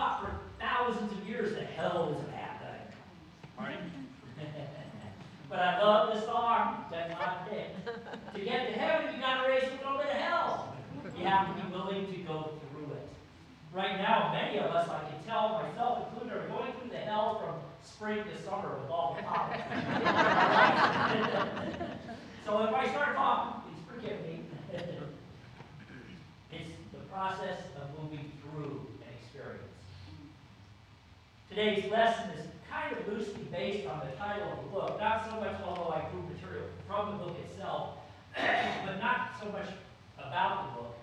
taught for thousands of years that hell is a bad thing. Right? But I love the song that God picked. To get to heaven, you got to raise a little bit of hell. You have to be willing to go through it. Right now, many of us, I can tell myself included, are going through the hell from spring to summer with all the problems. So if I start talking, please forgive me. It's the process of moving through an experience. Today's lesson is kind of loosely based on the title of the book, not so much, although I drew material from the book itself, but not so much about the book.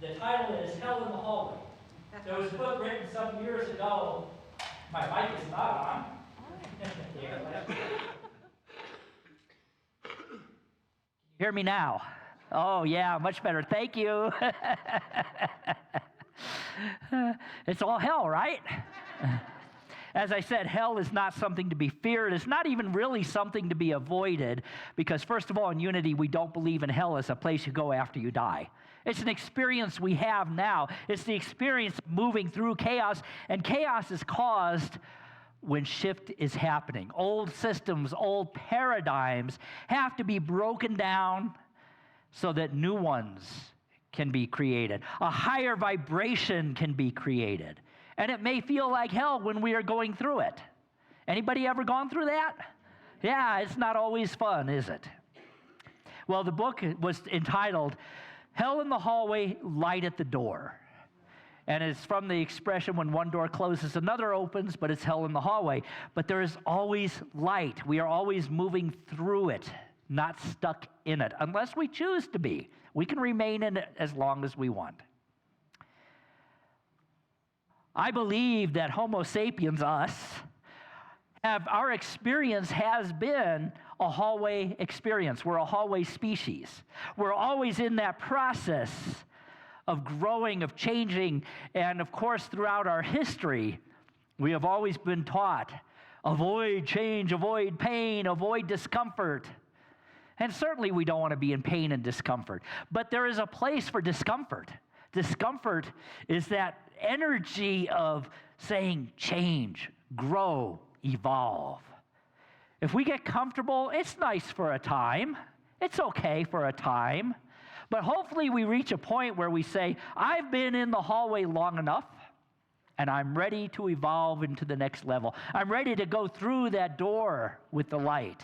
The title is Hell in the Hallway. There was a book written some years ago. My mic is not on. Hear me now? Oh, yeah, much better. Thank you. It's all hell, right? As I said, hell is not something to be feared. It's not even really something to be avoided because, first of all, in Unity, we don't believe in hell as a place you go after you die. It's an experience we have now. It's the experience of moving through chaos, and chaos is caused when shift is happening. Old systems, old paradigms have to be broken down so that new ones can be created. A higher vibration can be created. And it may feel like hell when we are going through it. Anybody ever gone through that? Yeah, it's not always fun, is it? Well, the book was entitled Hell in the Hallway, Light at the Door. And it's from the expression when one door closes, another opens, but it's hell in the hallway. But there is always light. We are always moving through it, not stuck in it, unless we choose to be. We can remain in it as long as we want. I believe that Homo sapiens, us, our experience has been a hallway experience. We're a hallway species. We're always in that process of growing, of changing, and of course, throughout our history, we have always been taught, avoid change, avoid pain, avoid discomfort. And certainly we don't want to be in pain and discomfort, but there is a place for discomfort. Discomfort is that energy of saying change, grow, evolve. If we get comfortable, it's nice for a time. It's okay for a time. But hopefully we reach a point where we say, I've been in the hallway long enough, and I'm ready to evolve into the next level. I'm ready to go through that door with the light.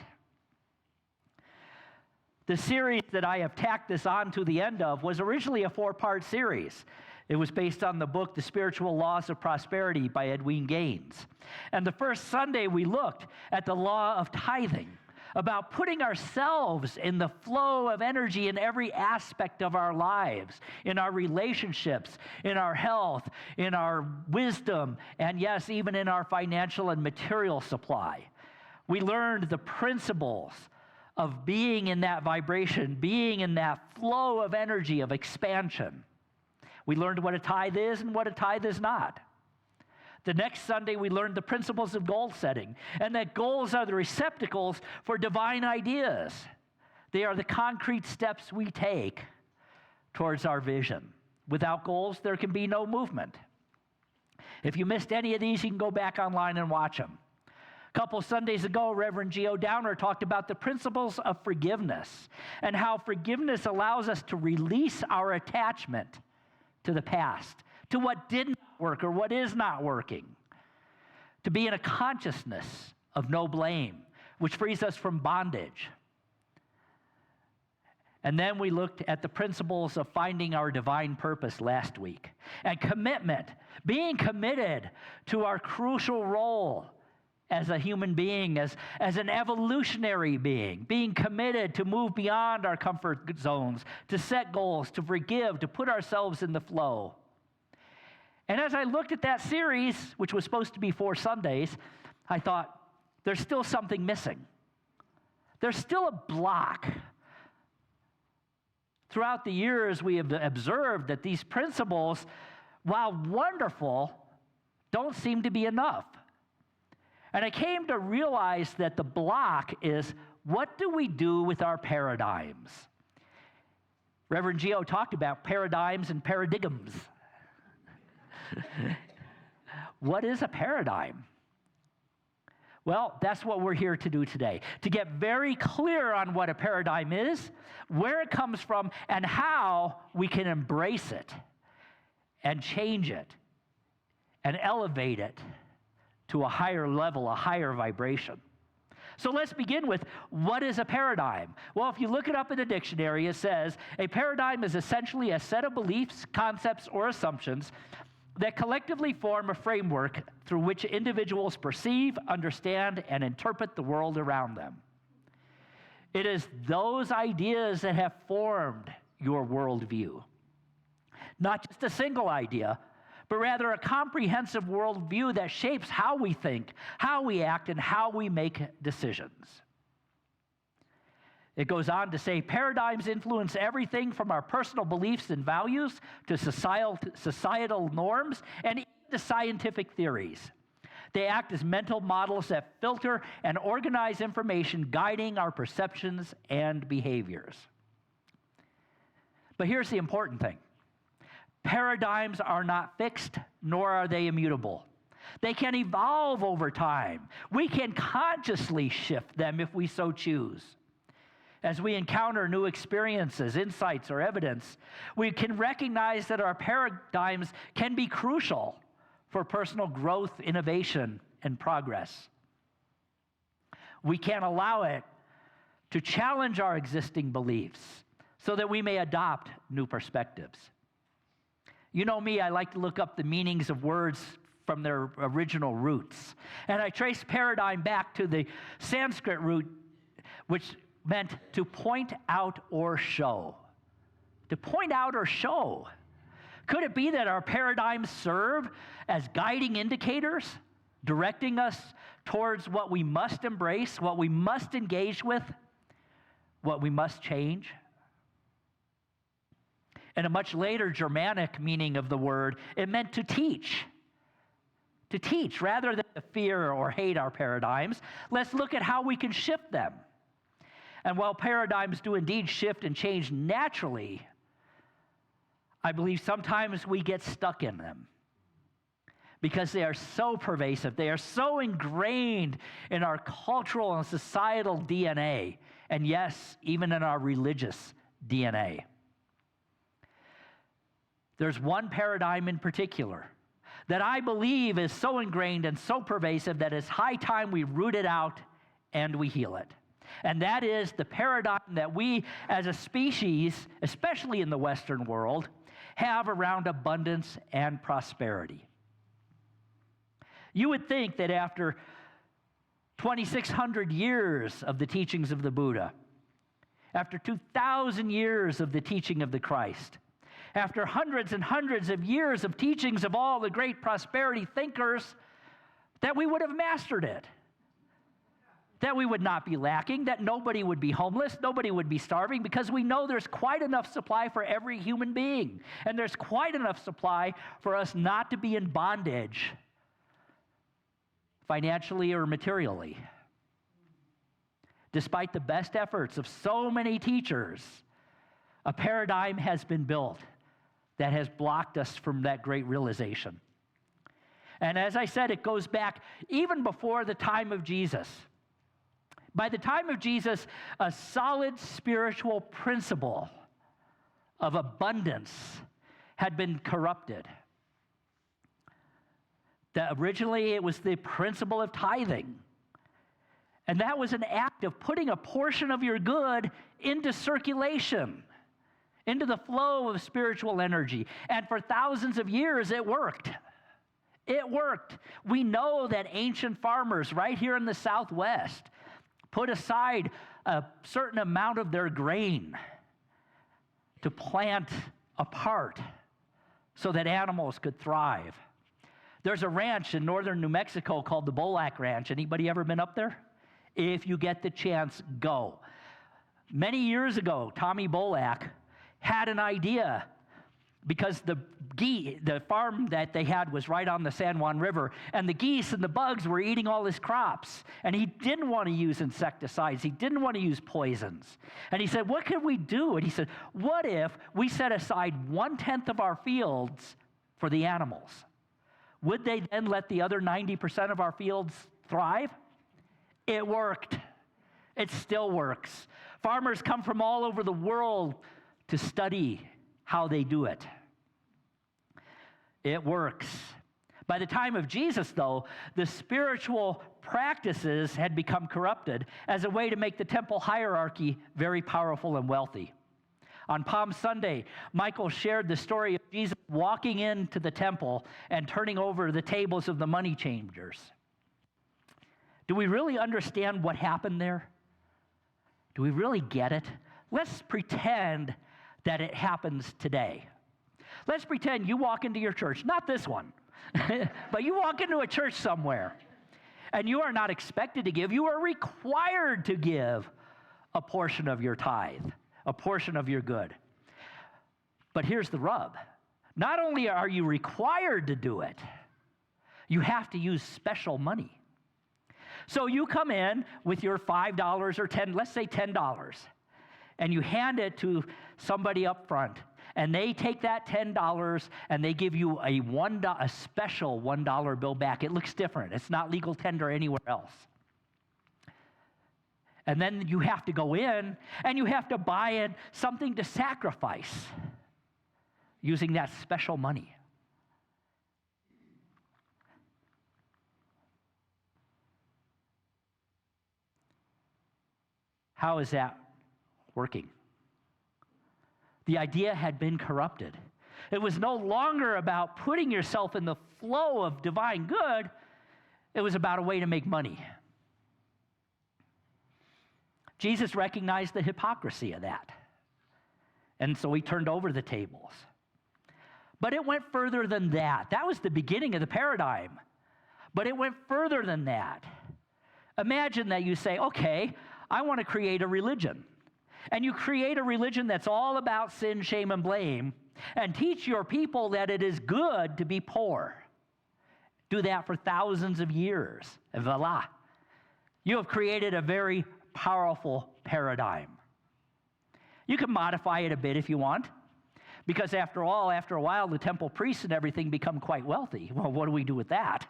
The series that I have tacked this on to the end of was originally a 4-part series. It was based on the book, The Spiritual Laws of Prosperity by Edwin Gaines. And the first Sunday we looked at the law of tithing, about putting ourselves in the flow of energy in every aspect of our lives, in our relationships, in our health, in our wisdom, and yes, even in our financial and material supply. We learned the principles of being in that vibration, being in that flow of energy of expansion. We learned what a tithe is and what a tithe is not. The next Sunday, we learned the principles of goal setting, and that goals are the receptacles for divine ideas. They are the concrete steps we take towards our vision. Without goals, there can be no movement. If you missed any of these, you can go back online and watch them. A couple Sundays ago, Reverend Geo Downer talked about the principles of forgiveness and how forgiveness allows us to release our attachment to the past, to what didn't work or what is not working, to be in a consciousness of no blame, which frees us from bondage. And then we looked at the principles of finding our divine purpose last week. And commitment, being committed to our crucial role as a human being, as an evolutionary being committed to move beyond our comfort zones, to set goals, to forgive, to put ourselves in the flow. And as I looked at that series, which was supposed to be 4 Sundays, I thought, there's still something missing. There's still a block. Throughout the years, we have observed that these principles, while wonderful, don't seem to be enough. And I came to realize that the block is, what do we do with our paradigms? Reverend Geo talked about paradigms and paradigms. What is a paradigm? Well, that's what we're here to do today, to get very clear on what a paradigm is, where it comes from, and how we can embrace it and change it and elevate it to a higher level, a higher vibration. So let's begin with, what is a paradigm? Well, if you look it up in the dictionary, it says, a paradigm is essentially a set of beliefs, concepts, or assumptions that collectively form a framework through which individuals perceive, understand, and interpret the world around them. It is those ideas that have formed your worldview. Not just a single idea, but rather a comprehensive worldview that shapes how we think, how we act, and how we make decisions. It goes on to say, paradigms influence everything from our personal beliefs and values to societal norms and even to scientific theories. They act as mental models that filter and organize information, guiding our perceptions and behaviors. But here's the important thing. Paradigms are not fixed, nor are they immutable. They can evolve over time. We can consciously shift them if we so choose. As we encounter new experiences, insights, or evidence, we can recognize that our paradigms can be crucial for personal growth, innovation, and progress. We can allow it to challenge our existing beliefs so that we may adopt new perspectives. You know me, I like to look up the meanings of words from their original roots. And I trace paradigm back to the Sanskrit root, which meant to point out or show. To point out or show. Could it be that our paradigms serve as guiding indicators, directing us towards what we must embrace, what we must engage with, what we must change? In a much later Germanic meaning of the word, it meant to teach. To teach, rather than to fear or hate our paradigms, let's look at how we can shift them. And while paradigms do indeed shift and change naturally, I believe sometimes we get stuck in them because they are so pervasive. They are so ingrained in our cultural and societal DNA, and yes, even in our religious DNA. There's one paradigm in particular that I believe is so ingrained and so pervasive that it's high time we root it out and we heal it. And that is the paradigm that we as a species, especially in the Western world, have around abundance and prosperity. You would think that after 2,600 years of the teachings of the Buddha, after 2,000 years of the teaching of the Christ, after hundreds and hundreds of years of teachings of all the great prosperity thinkers, that we would have mastered it. That we would not be lacking, that nobody would be homeless, nobody would be starving, because we know there's quite enough supply for every human being. And there's quite enough supply for us not to be in bondage, financially or materially. Despite the best efforts of so many teachers, a paradigm has been built that has blocked us from that great realization. And as I said, it goes back even before the time of Jesus. By the time of Jesus, a solid spiritual principle of abundance had been corrupted. That originally it was the principle of tithing. And that was an act of putting a portion of your good into circulation, into the flow of spiritual energy. And for thousands of years, it worked. It worked. We know that ancient farmers right here in the Southwest put aside a certain amount of their grain to plant apart so that animals could thrive. There's a ranch in northern New Mexico called the Bolac Ranch. Anybody ever been up there? If you get the chance, go. Many years ago, Tommy Bolac had an idea because the farm that they had was right on the San Juan River, and the geese and the bugs were eating all his crops, and he didn't want to use insecticides. He didn't want to use poisons. And he said, what could we do? And he said, what if we set aside 1/10 of our fields for the animals? would they then let the other 90% of our fields thrive? It worked. It still works. Farmers come from all over the world to study how they do it. It works. By the time of Jesus, though, the spiritual practices had become corrupted as a way to make the temple hierarchy very powerful and wealthy. On Palm Sunday, Michael shared the story of Jesus walking into the temple and turning over the tables of the money changers. Do we really understand what happened there? Do we really get it? Let's pretend that it happens today. Let's pretend you walk into your church, not this one, but you walk into a church somewhere, and you are not expected to give. You are required to give a portion of your tithe, a portion of your good. But here's the rub. Not only are you required to do it, you have to use special money. So you come in with your $5 or $10, let's say $10, and you hand it to somebody up front, and they take that $10 and they give you a special $1 bill back. It looks different. It's not legal tender anywhere else. And then you have to go in and you have to buy in something to sacrifice using that special money. How is that working? The idea had been corrupted. It was no longer about putting yourself in the flow of divine good. It was about a way to make money. Jesus recognized the hypocrisy of that. And so he turned over the tables. But it went further than that. That was the beginning of the paradigm. But it went further than that. Imagine that you say, okay, I want to create a religion. And you create a religion that's all about sin, shame, and blame, and teach your people that it is good to be poor. Do that for thousands of years. And voila. You have created a very powerful paradigm. You can modify it a bit if you want, because after all, after a while, the temple priests and everything become quite wealthy. Well, what do we do with that?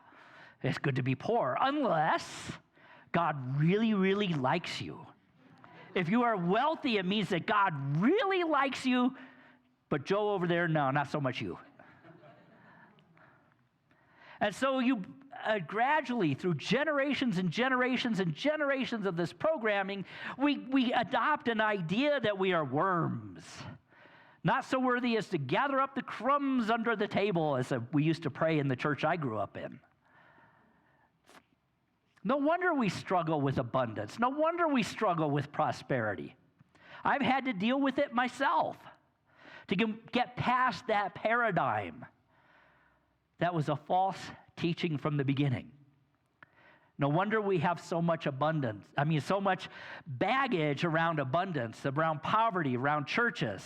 It's good to be poor, unless God really, really likes you. If you are wealthy, it means that God really likes you, but Joe over there, no, not so much you. And so you gradually, through generations and generations and generations of this programming, we adopt an idea that we are worms, not so worthy as to gather up the crumbs under the table, as we used to pray in the church I grew up in. No wonder we struggle with abundance. No wonder we struggle with prosperity. I've had to deal with it myself to get past that paradigm. That was a false teaching from the beginning. No wonder we have so much abundance. So much baggage around abundance, around poverty, around churches.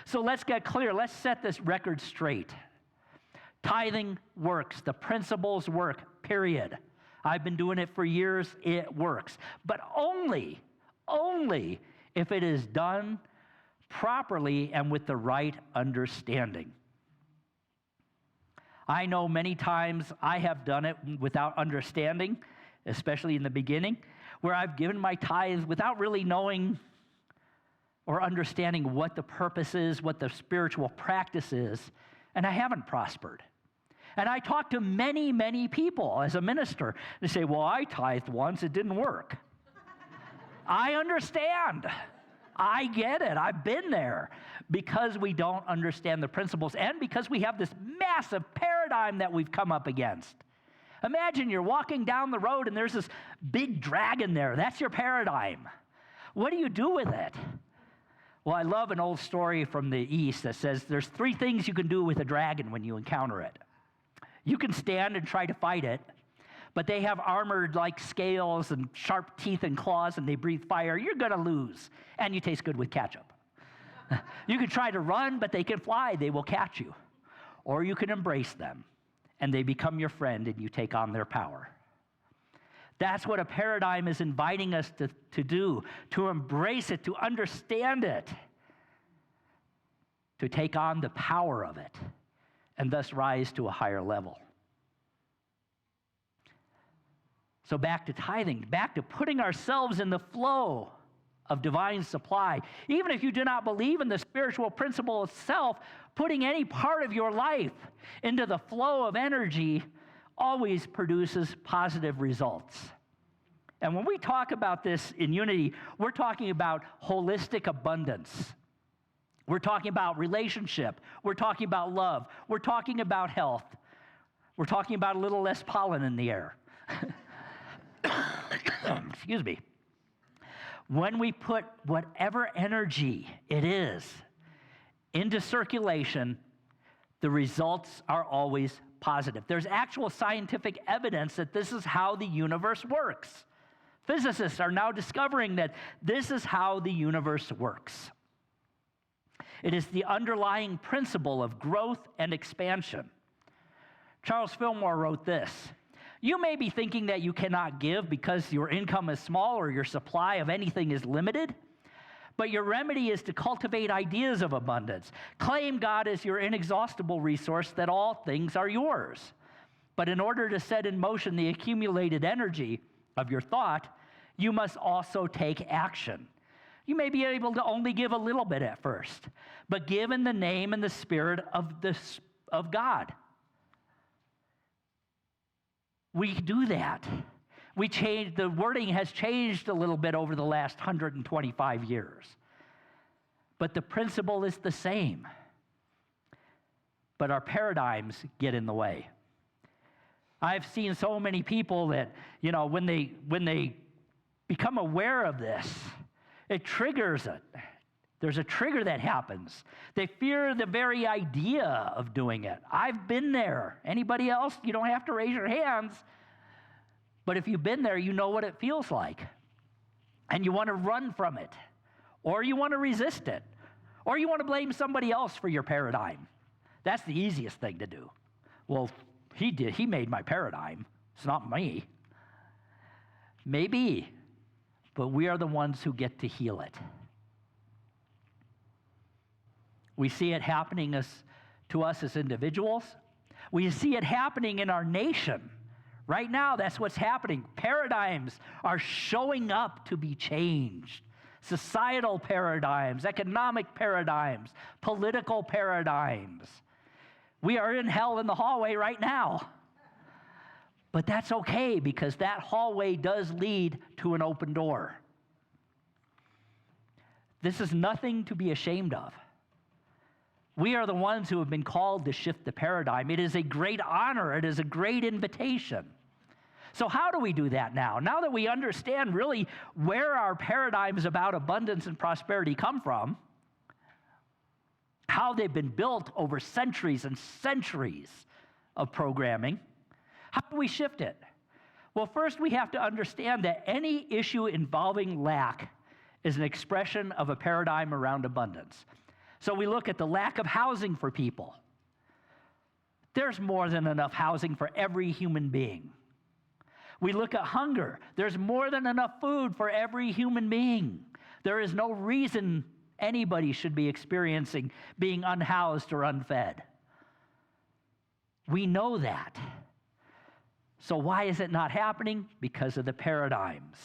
So let's get clear. Let's set this record straight. Tithing works. The principles work, period. I've been doing it for years. It works. But only if it is done properly and with the right understanding. I know many times I have done it without understanding, especially in the beginning, where I've given my tithes without really knowing or understanding what the purpose is, what the spiritual practice is, and I haven't prospered. And I talk to many, many people as a minister. They say, well, I tithed once, it didn't work. I understand. I get it. I've been there. Because we don't understand the principles and because we have this massive paradigm that we've come up against. Imagine you're walking down the road and there's this big dragon there. That's your paradigm. What do you do with it? Well, I love an old story from the East that says there's 3 things you can do with a dragon when you encounter it. You can stand and try to fight it, but they have armored like scales and sharp teeth and claws, and they breathe fire. You're going to lose, and you taste good with ketchup. You can try to run, but they can fly. They will catch you. Or you can embrace them, and they become your friend, and you take on their power. That's what a paradigm is inviting us to do, to embrace it, to understand it, to take on the power of it, and thus rise to a higher level. So back to tithing, back to putting ourselves in the flow of divine supply. Even if you do not believe in the spiritual principle itself, putting any part of your life into the flow of energy always produces positive results. And when we talk about this in unity, we're talking about holistic abundance. We're talking about relationship. We're talking about love. We're talking about health. We're talking about a little less pollen in the air. Excuse me. When we put whatever energy it is into circulation, the results are always positive. There's actual scientific evidence that this is how the universe works. Physicists are now discovering that this is how the universe works. It is the underlying principle of growth and expansion. Charles Fillmore wrote this: "You may be thinking that you cannot give because your income is small or your supply of anything is limited, but your remedy is to cultivate ideas of abundance. Claim God as your inexhaustible resource, that all things are yours. But in order to set in motion the accumulated energy of your thought, you must also take action. You may be able to only give a little bit at first, but give in the name and the spirit of God." We do that. The wording has changed a little bit over the last 125 years. But the principle is the same. But our paradigms get in the way. I've seen so many people that, when they become aware of this, it triggers it. There's a trigger that happens. They fear the very idea of doing it. I've been there. Anybody else? You don't have to raise your hands. But if you've been there, you know what it feels like. And you want to run from it. Or you want to resist it. Or you want to blame somebody else for your paradigm. That's the easiest thing to do. Well, he did. He made my paradigm. It's not me. Maybe. But we are the ones who get to heal it. We see it happening to us as individuals. We see it happening in our nation. Right now, that's what's happening. Paradigms are showing up to be changed. Societal paradigms, economic paradigms, political paradigms. We are in hell in the hallway right now. But that's okay, because that hallway does lead to an open door. This is nothing to be ashamed of. We are the ones who have been called to shift the paradigm. It is a great honor. It is a great invitation. So how do we do that now? Now that we understand really where our paradigms about abundance and prosperity come from, how they've been built over centuries and centuries of programming, how do we shift it? Well, first we have to understand that any issue involving lack is an expression of a paradigm around abundance. So we look at the lack of housing for people. There's more than enough housing for every human being. We look at hunger. There's more than enough food for every human being. There is no reason anybody should be experiencing being unhoused or unfed. We know that. So why is it not happening? Because of the paradigms.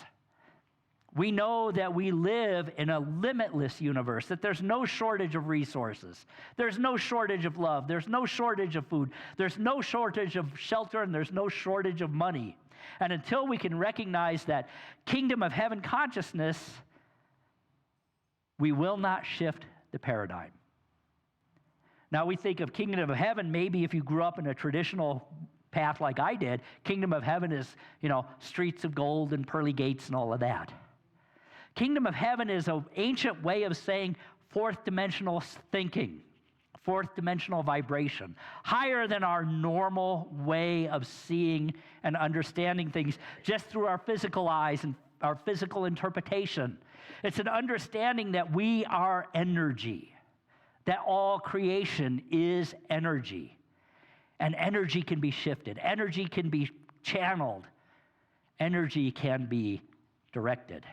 We know that we live in a limitless universe, that there's no shortage of resources. There's no shortage of love. There's no shortage of food. There's no shortage of shelter, and there's no shortage of money. And until we can recognize that kingdom of heaven consciousness, we will not shift the paradigm. Now we think of kingdom of heaven, maybe if you grew up in a traditional path like I did, kingdom of heaven is, streets of gold and pearly gates and all of that. Kingdom of heaven is an ancient way of saying fourth dimensional thinking, fourth dimensional vibration, higher than our normal way of seeing and understanding things just through our physical eyes and our physical interpretation. It's an understanding that we are energy, that all creation is energy. And energy can be shifted. Energy can be channeled. Energy can be directed.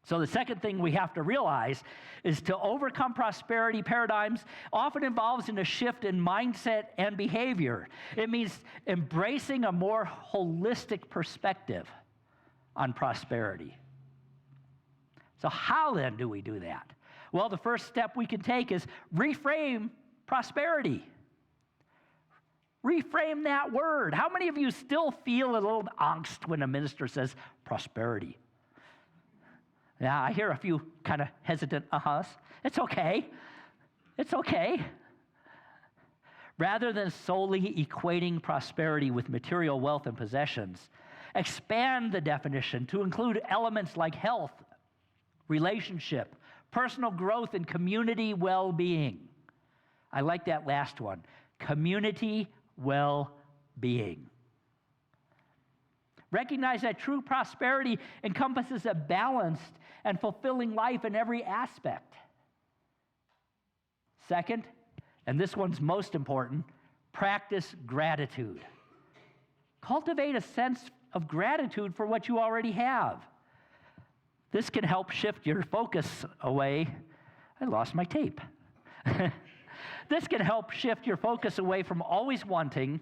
So the second thing we have to realize is to overcome prosperity paradigms often involves in a shift in mindset and behavior. It means embracing a more holistic perspective on prosperity. So how then do we do that? Well, the first step we can take is reframe prosperity. Reframe that word. How many of you still feel a little angst when a minister says prosperity? Yeah, I hear a few kind of hesitant uh-huhs. It's okay. It's okay. Rather than solely equating prosperity with material wealth and possessions, expand the definition to include elements like health, relationship, personal growth, and community well-being. I like that last one, community well-being. Recognize that true prosperity encompasses a balanced and fulfilling life in every aspect. Second, and this one's most important, practice gratitude. Cultivate a sense of gratitude for what you already have. This can help shift your focus away. I lost my tape. This can help shift your focus away from always wanting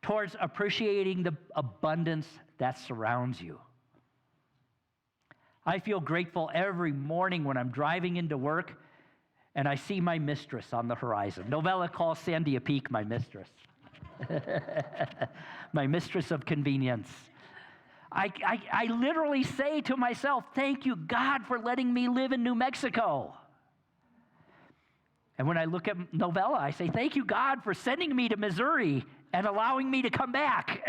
towards appreciating the abundance that surrounds you. I feel grateful every morning when I'm driving into work and I see my mistress on the horizon. Novella calls Sandy a peak my mistress. My mistress of convenience. I literally say to myself, thank you, God, for letting me live in New Mexico. And when I look at Novella, I say, thank you, God, for sending me to Missouri and allowing me to come back.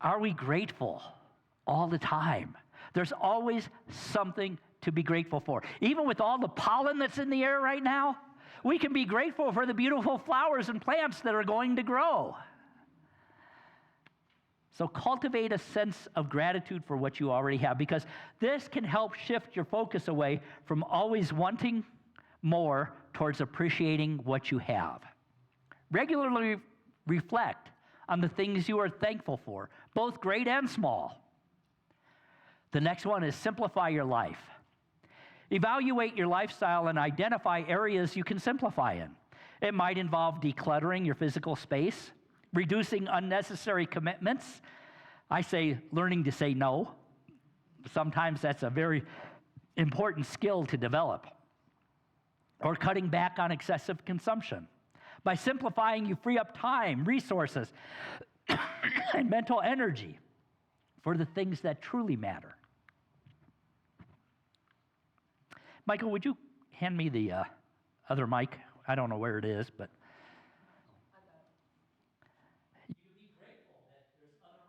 Are we grateful all the time? There's always something to be grateful for. Even with all the pollen that's in the air right now, we can be grateful for the beautiful flowers and plants that are going to grow. So cultivate a sense of gratitude for what you already have, because this can help shift your focus away from always wanting more towards appreciating what you have. Regularly reflect on the things you are thankful for, both great and small. The next one is simplify your life. Evaluate your lifestyle and identify areas you can simplify in. It might involve decluttering your physical space, reducing unnecessary commitments. I say learning to say no. Sometimes that's a very important skill to develop. Or cutting back on excessive consumption. By simplifying, you free up time, resources, and mental energy for the things that truly matter. Michael, would you hand me the other mic? I don't know where it is, but... You can be grateful that there's other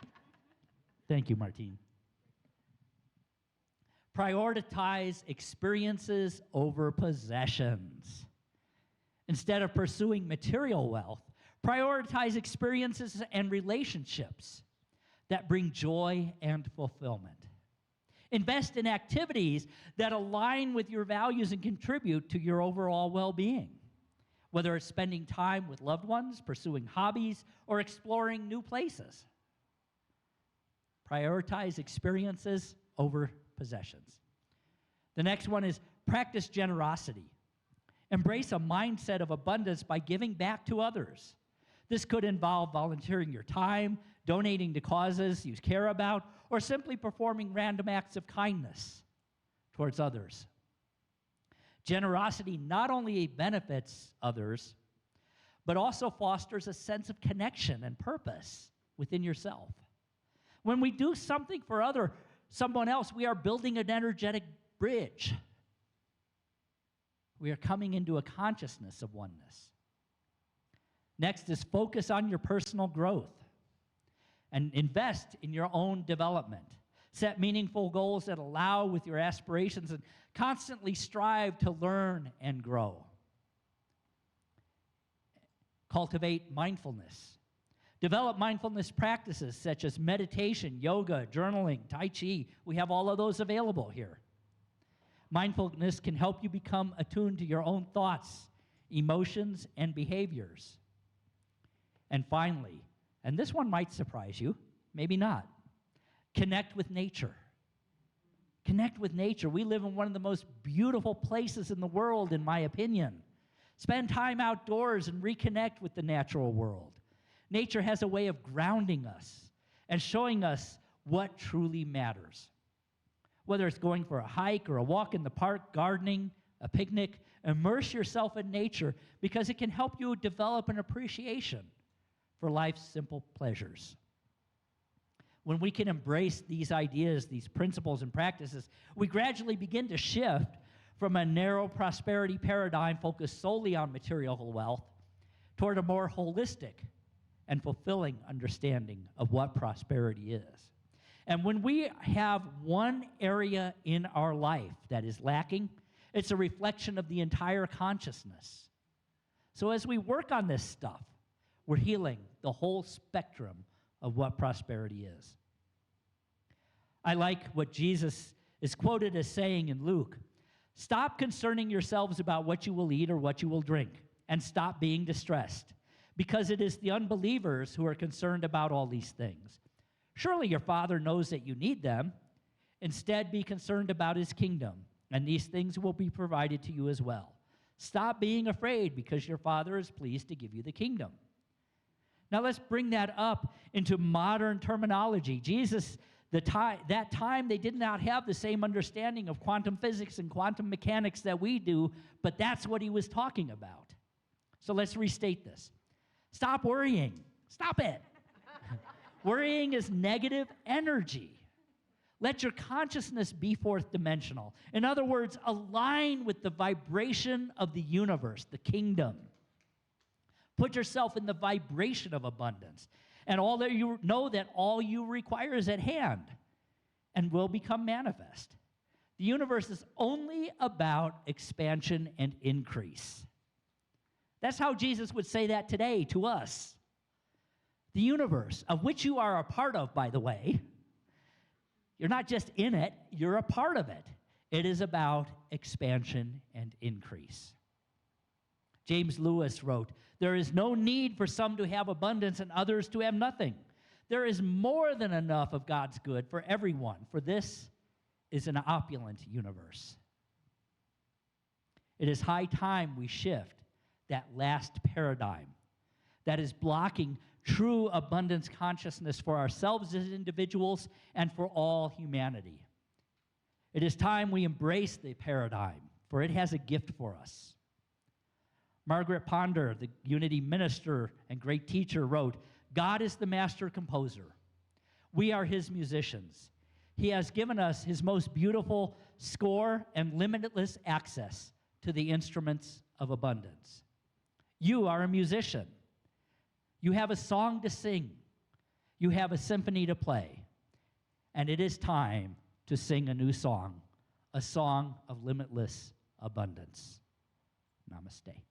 mics. Thank you, Martine. Prioritize experiences over possessions. Instead of pursuing material wealth, prioritize experiences and relationships that bring joy and fulfillment. Invest in activities that align with your values and contribute to your overall well-being, whether it's spending time with loved ones, pursuing hobbies, or exploring new places. Prioritize experiences over possessions. The next one is practice generosity. Embrace a mindset of abundance by giving back to others. This could involve volunteering your time, donating to causes you care about, or simply performing random acts of kindness towards others. Generosity not only benefits others, but also fosters a sense of connection and purpose within yourself. When we do something for someone else, we are building an energetic bridge. We are coming into a consciousness of oneness. Next is focus on your personal growth and invest in your own development. Set meaningful goals that allow with your aspirations and constantly strive to learn and grow. Cultivate mindfulness. Develop mindfulness practices such as meditation, yoga, journaling, Tai Chi. We have all of those available here. Mindfulness can help you become attuned to your own thoughts, emotions, and behaviors. And finally, And this one might surprise you, maybe not. Connect with nature. Connect with nature. We live in one of the most beautiful places in the world, in my opinion. Spend time outdoors and reconnect with the natural world. Nature has a way of grounding us and showing us what truly matters. Whether it's going for a hike or a walk in the park, gardening, a picnic, immerse yourself in nature because it can help you develop an appreciation for life's simple pleasures. When we can embrace these ideas, these principles and practices, we gradually begin to shift from a narrow prosperity paradigm focused solely on material wealth toward a more holistic and fulfilling understanding of what prosperity is. And when we have one area in our life that is lacking, it's a reflection of the entire consciousness. So as we work on this stuff, we're healing the whole spectrum of what prosperity is. I like what Jesus is quoted as saying in Luke, "Stop concerning yourselves about what you will eat or what you will drink, and stop being distressed, because it is the unbelievers who are concerned about all these things. Surely your Father knows that you need them. Instead, be concerned about his kingdom, and these things will be provided to you as well. Stop being afraid, because your Father is pleased to give you the kingdom." Now let's bring that up into modern terminology. Jesus, that time they did not have the same understanding of quantum physics and quantum mechanics that we do, but that's what he was talking about. So let's restate this. Stop worrying. Stop it. Worrying is negative energy. Let your consciousness be fourth dimensional. In other words, align with the vibration of the universe, the kingdom. Put yourself in the vibration of abundance, and all that you know that all you require is at hand and will become manifest. The universe is only about expansion and increase. That's how Jesus would say that today to us. The universe, of which you are a part of, by the way, you're not just in it, you're a part of it. It is about expansion and increase. James Lewis wrote, "There is no need for some to have abundance and others to have nothing. There is more than enough of God's good for everyone, for this is an opulent universe." It is high time we shift that last paradigm that is blocking true abundance consciousness for ourselves as individuals and for all humanity. It is time we embrace the paradigm, for it has a gift for us. Margaret Ponder, the Unity minister and great teacher, wrote, "God is the master composer. We are his musicians. He has given us his most beautiful score and limitless access to the instruments of abundance. You are a musician. You have a song to sing. You have a symphony to play. And it is time to sing a new song, a song of limitless abundance." Namaste.